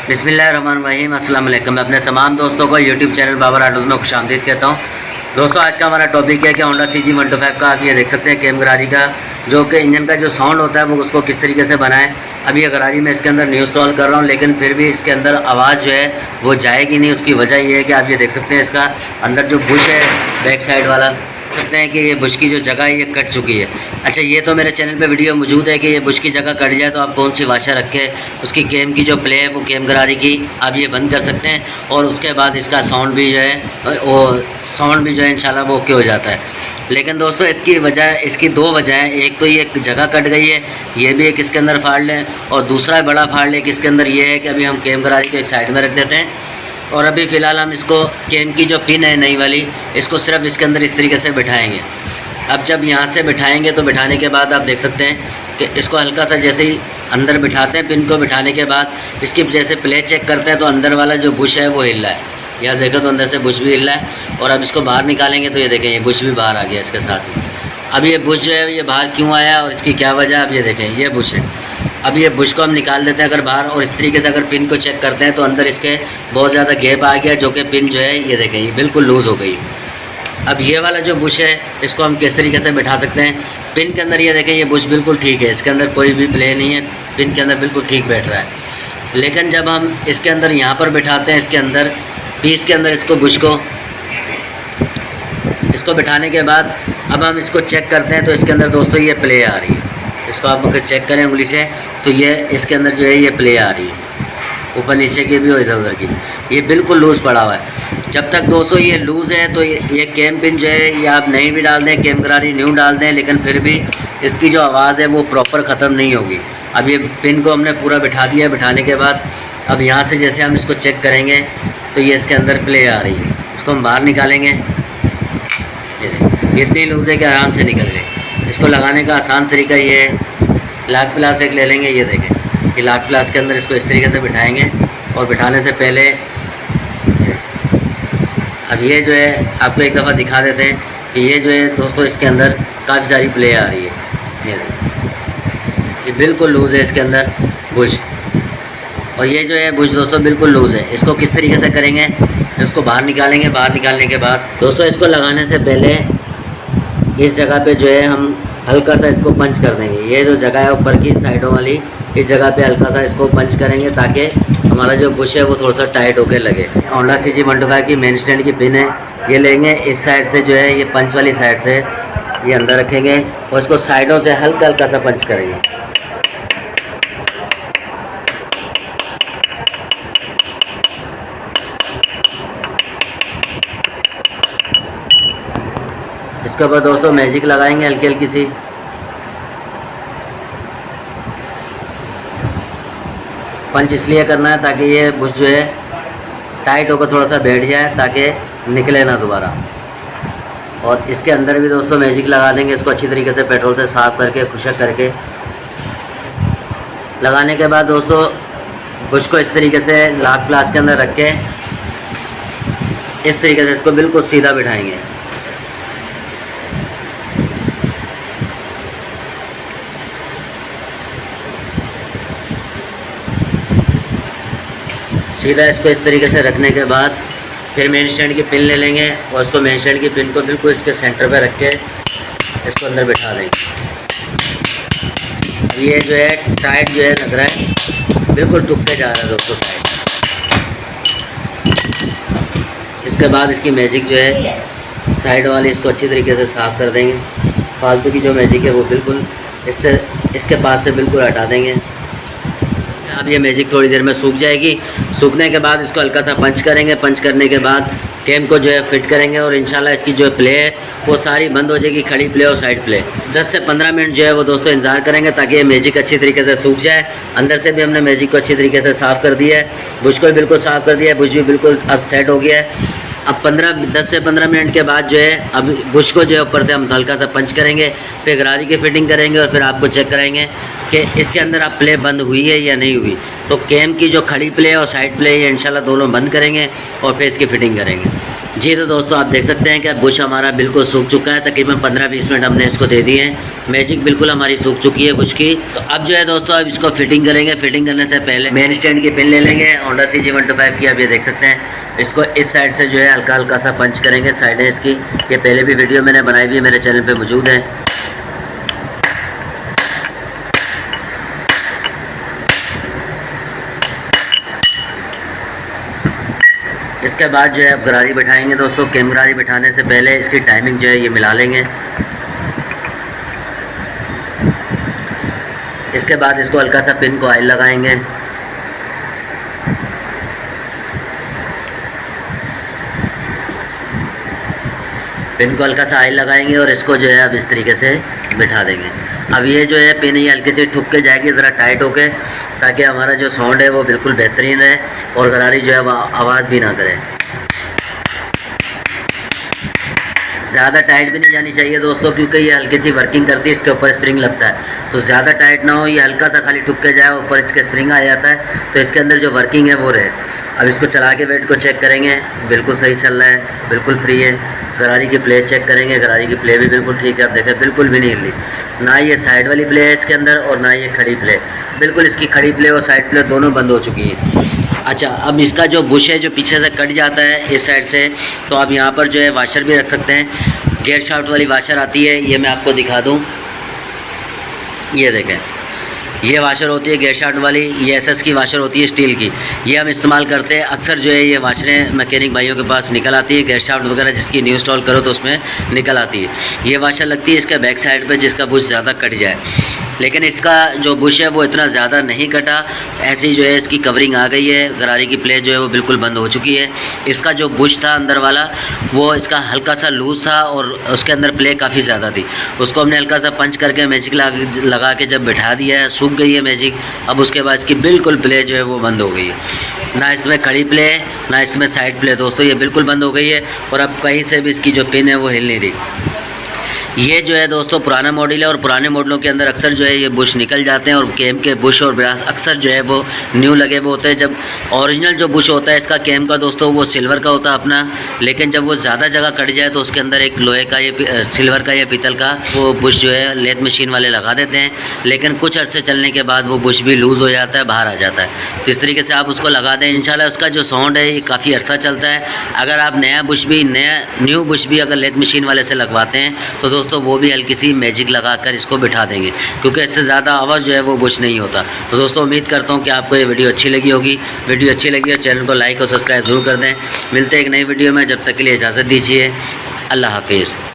बिस्मिल्लाहिर्रहमानिर्रहीम। अस्सलाम वालेकुम। मैं अपने तमाम दोस्तों को यूट्यूब चैनल बाबर ऑटोज़ में खुशामदीद कहता हूँ। दोस्तों, आज का हमारा टॉपिक है कि होंडा CG125 का आप ये देख सकते हैं केम गरारी का जो कि इंजन का जो साउंड होता है वो उसको किस तरीके से बनाएं। अभी ये गरारी में इसके अंदर न्यू इंस्टॉल कर रहा हूँ, लेकिन फिर भी इसके अंदर आवाज़ जो है वो जाएगी नहीं। उसकी वजह ये है कि आप ये देख सकते हैं इसका अंदर जो बुश है बैक साइड वाला, सकते हैं कि ये बुश की जो जगह है ये कट चुकी है। अच्छा, ये तो मेरे चैनल पे वीडियो मौजूद है कि ये बुश की जगह कट जाए तो आप कौन सी वाशा रख के उसकी केम की जो प्ले है वो केम गरारी की आप ये बंद कर सकते हैं, और उसके बाद इसका साउंड भी जो है इंशाल्लाह वो ओके हो जाता है। लेकिन दोस्तों, इसकी दो वजह हैं। एक तो ये जगह कट गई है, ये भी एक इसके अंदर फाल्ट है, और दूसरा बड़ा फाल्ट एक इसके अंदर ये है कि अभी हम केम गरारी को एक साइड में रख देते हैं, और अभी फ़िलहाल हम इसको केम की जो पिन है नई वाली इसको सिर्फ इसके अंदर इस तरीके से बिठाएंगे। अब जब यहाँ से बिठाएंगे तो बिठाने के बाद आप देख सकते हैं कि इसको हल्का सा जैसे ही अंदर बिठाते हैं, पिन को बिठाने के बाद इसकी जैसे प्ले चेक करते हैं तो अंदर वाला जो बुश है वो हिल रहा है। यह देखें तो अंदर से बुश भी हिल रहा है, और अब इसको बाहर निकालेंगे तो ये देखें ये बुश भी बाहर आ गया इसके साथ ही। अब ये बुश जो है ये बाहर क्यों आया और इसकी क्या वजह, अब ये देखें ये बुश है। अब ये बुश को हम निकाल देते हैं अगर बाहर, और इस तरीके से अगर पिन को चेक करते हैं तो अंदर इसके बहुत ज़्यादा गैप आ गया, जो कि पिन जो है ये देखें ये बिल्कुल लूज़ हो गई। अब ये वाला जो बुश है इसको हम किस तरीके से बैठा सकते हैं। पिन के अंदर ये देखें ये बुश बिल्कुल ठीक है, इसके अंदर कोई भी प्ले नहीं है, पिन के अंदर बिल्कुल ठीक बैठ रहा है। लेकिन जब हम इसके अंदर यहाँ पर बैठाते हैं, इसके अंदर पीस के अंदर इसको बुश को बिठाने के बाद अब हम इसको चेक करते हैं तो इसके अंदर दोस्तों ये प्ले आ रही है। इसको आप अगर चेक करें उंगली से तो ये इसके अंदर जो है ये प्ले आ रही है, ऊपर नीचे की भी और इधर उधर की। ये बिल्कुल लूज़ पड़ा हुआ है। जब तक दोस्तों ये लूज़ है तो ये केम पिन जो है ये आप नई भी डाल दें, केम गरारी न्यू डाल दें, लेकिन फिर भी इसकी जो आवाज़ है वो प्रॉपर ख़त्म नहीं होगी। अब ये पिन को हमने पूरा बिठा दिया। बिठाने के बाद अब यहाँ से जैसे हम इसको चेक करेंगे तो ये इसके अंदर प्ले आ रही है। इसको हम बाहर निकालेंगे, इतनी लूज़ है कि आराम से निकल गए। इसको लगाने का आसान तरीका ये है, लाख प्लास एक ले लेंगे। ये देखें ये लाख प्लास के अंदर इसको इस तरीके से बिठाएंगे, और बिठाने से पहले अब ये जो है आपको एक दफ़ा दिखा देते हैं कि ये जो है दोस्तों इसके अंदर काफ़ी सारी प्ले आ रही है। ये बिल्कुल लूज़ है इसके अंदर बुश, और ये जो है बुश दोस्तों बिल्कुल लूज़ है। इसको किस तरीके से करेंगे, इसको बाहर निकालेंगे। बाहर निकालने के बाद दोस्तों इसको लगाने से पहले इस जगह पे जो है हम हल्का सा इसको पंच कर देंगे। ये जो जगह है ऊपर की साइडों वाली, इस जगह पे हल्का सा इसको पंच करेंगे ताकि हमारा जो बुश है वो थोड़ा सा टाइट होकर लगे। होंडा CG125 की मेन स्टैंड की पिन है, ये लेंगे इस साइड से जो है ये पंच वाली साइड से ये अंदर रखेंगे, और इसको साइडों से हल्का हल्का सा पंच करेंगे। इसके ऊपर दोस्तों मैजिक लगाएंगे हल्की हल्की सी। पंच इसलिए करना है ताकि ये बुश जो है टाइट होकर थोड़ा सा बैठ जाए ताकि निकले ना दोबारा। और इसके अंदर भी दोस्तों मैजिक लगा देंगे। इसको अच्छी तरीके से पेट्रोल से साफ़ करके खुशक करके लगाने के बाद दोस्तों बुश को इस तरीके से लाख प्लास के अंदर रख के इस तरीके से इसको बिल्कुल सीधा बिठाएंगे। सीधा इसको इस तरीके से रखने के बाद फिर मेन स्टैंड की पिन ले लेंगे, और इसको मेन स्टैंड की पिन को बिल्कुल इसके सेंटर पे रख के इसको अंदर बिठा देंगे। अब ये जो है टाइट जो है लग रहा है, बिल्कुल टूटते जा रहा है दोस्तों टाइट। इसके बाद इसकी मैजिक जो है साइड वाली इसको अच्छी तरीके से साफ़ कर देंगे। फालतू की जो मैजिक है वो बिल्कुल इसके पास से बिल्कुल हटा देंगे। अब ये मैजिक थोड़ी देर में सूख जाएगी। सूखने के बाद इसको हल्का सा पंच करेंगे। पंच करने के बाद केम को जो है फिट करेंगे, और इंशाल्लाह इसकी जो प्ले है वो सारी बंद हो जाएगी, खड़ी प्ले और साइड प्ले। 10 से 15 मिनट जो है वो दोस्तों इंतज़ार करेंगे ताकि ये मैजिक अच्छी तरीके से सूख जाए। अंदर से भी हमने मैजिक को अच्छी तरीके से साफ़ कर दिया है, बुश को भी बिल्कुल साफ़ कर दिया है, बुश भी बिल्कुल अब सेट हो गया है। अब 10 से 15 मिनट के बाद जो है अब बुश को जो है ऊपर से हम हल्का सा पंच करेंगे, फिर गरारी की फिटिंग करेंगे, और फिर आपको चेक कराएंगे कि इसके अंदर अब प्ले बंद हुई है या नहीं हुई। तो केम की जो खड़ी प्ले और साइड प्ले ये इंशाल्लाह दोनों बंद करेंगे और फिर इसकी फ़िटिंग करेंगे। जी तो दोस्तों आप देख सकते हैं कि बुश हमारा बिल्कुल सूख चुका है। तकरीबन 15-20 मिनट हमने इसको दे दिए हैं। मैजिक बिल्कुल हमारी सूख चुकी है बुश की। तो अब जो है दोस्तों अब इसको फिटिंग करेंगे। फिटिंग करने से पहले मेन स्टैंड की पिन ले लेंगे होंडा CG125 की। आप ये देख सकते हैं इसको इस साइड से जो है हल्का हल्का सा पंच करेंगे। साइडें इसकी ये पहले भी वीडियो मैंने बनाई हुई है, मेरे चैनल पर मौजूद है। इसके बाद जो है अब गरारी बिठाएंगे दोस्तों। केम गरारी बिठाने से पहले इसकी टाइमिंग जो है ये मिला लेंगे। इसके बाद इसको हल्का सा पिन को ऑयल लगाएंगे। पिन को हल्का सा ऑयल लगाएंगे और इसको जो है अब इस तरीके से बिठा देंगे। अब ये जो है पिन ये हल्की सी ठुक के जाएगी ज़रा टाइट होके, ताकि हमारा जो साउंड है वो बिल्कुल बेहतरीन है और गरारी जो है आवाज़ भी ना करे। ज़्यादा टाइट भी नहीं जानी चाहिए दोस्तों, क्योंकि ये हल्की सी वर्किंग करती है, इसके ऊपर स्प्रिंग लगता है। तो ज़्यादा टाइट ना हो, ये हल्का सा खाली ठुक के जाए, ऊपर इसके स्प्रिंग आ जाता है, तो इसके अंदर जो वर्किंग है वो रहे। अब इसको चला के वेट को चेक करेंगे, बिल्कुल सही चल रहा है, बिल्कुल फ्री है। गरारी की प्ले चेक करेंगे, गरारी की प्ले भी बिल्कुल ठीक है। आप देखें बिल्कुल भी नहीं हिली, ना ये साइड वाली प्ले है इसके अंदर और ना ये खड़ी प्ले। बिल्कुल इसकी खड़ी प्ले और साइड प्ले दोनों बंद हो चुकी है। अच्छा, अब इसका जो बुश है जो पीछे से कट जाता है इस साइड से, तो आप यहाँ पर जो है वाशर भी रख सकते हैं। गियर शाफ्ट वाली वाशर आती है, ये मैं आपको दिखा दूँ। ये देखें, ये वाशर होती है गियर शाफ्ट वाली, ये SS की वाशर होती है स्टील की। ये हम इस्तेमाल करते हैं अक्सर। जो है ये वाशरें मैकेनिक भाइयों के पास निकल आती है, गियर शाफ्ट वगैरह जिसकी न्यू इंस्टॉल करो तो उसमें निकल आती है। ये वाशर लगती है इसका बैक साइड पे, जिसका बुश ज़्यादा कट जाए। लेकिन इसका जो बुश है वो इतना ज़्यादा नहीं कटा, ऐसी जो है इसकी कवरिंग आ गई है। गरारी की प्ले जो है वो बिल्कुल बंद हो चुकी है। इसका जो बुश था अंदर वाला वो इसका हल्का सा लूज़ था और उसके अंदर प्ले काफ़ी ज़्यादा थी। उसको हमने हल्का सा पंच करके मैजिक लगा के जब बिठा दिया है, सूख गई है मैजिक। अब उसके बाद इसकी बिल्कुल प्ले जो है वो बंद हो गई है। ना इसमें खड़ी प्ले है ना इसमें साइड प्ले दोस्तों, ये बिल्कुल बंद हो गई है। और अब कहीं से भी इसकी जो पिन है वो हिल नहीं रही। ये जो है दोस्तों पुराना मॉडल है और पुराने मॉडलों के अंदर अक्सर जो है ये बुश निकल जाते हैं और केम के बुश और ब्रास अक्सर जो है वो न्यू लगे हुए होते हैं। जब ओरिजिनल जो बुश होता है इसका केम का दोस्तों वो सिल्वर का होता है अपना, लेकिन जब वो ज़्यादा जगह कट जाए तो उसके अंदर एक लोहे का या सिल्वर का या पीतल का वो बुश जो है लेथ मशीन वाले लगा देते हैं। लेकिन कुछ अर्से चलने के बाद वो बुश भी लूज़ हो जाता है, बाहर आ जाता है। तो इस तरीके से आप उसको लगा दें, इंशाल्लाह उसका जो साउंड है ये काफ़ी अर्सा चलता है। अगर आप न्यू बुश भी अगर लेथ मशीन वाले से लगवाते हैं तो दोस्तों वो भी हल्की सी मैजिक लगाकर इसको बिठा देंगे, क्योंकि इससे ज़्यादा आवाज़ जो है वो बुश नहीं होता। तो दोस्तों उम्मीद करता हूँ कि आपको ये वीडियो अच्छी लगी होगी। वीडियो अच्छी लगी हो चैनल को लाइक और सब्सक्राइब ज़रूर कर दें। मिलते हैं एक नई वीडियो में, जब तक के लिए इजाज़त दीजिए। अल्लाह हाफिज़।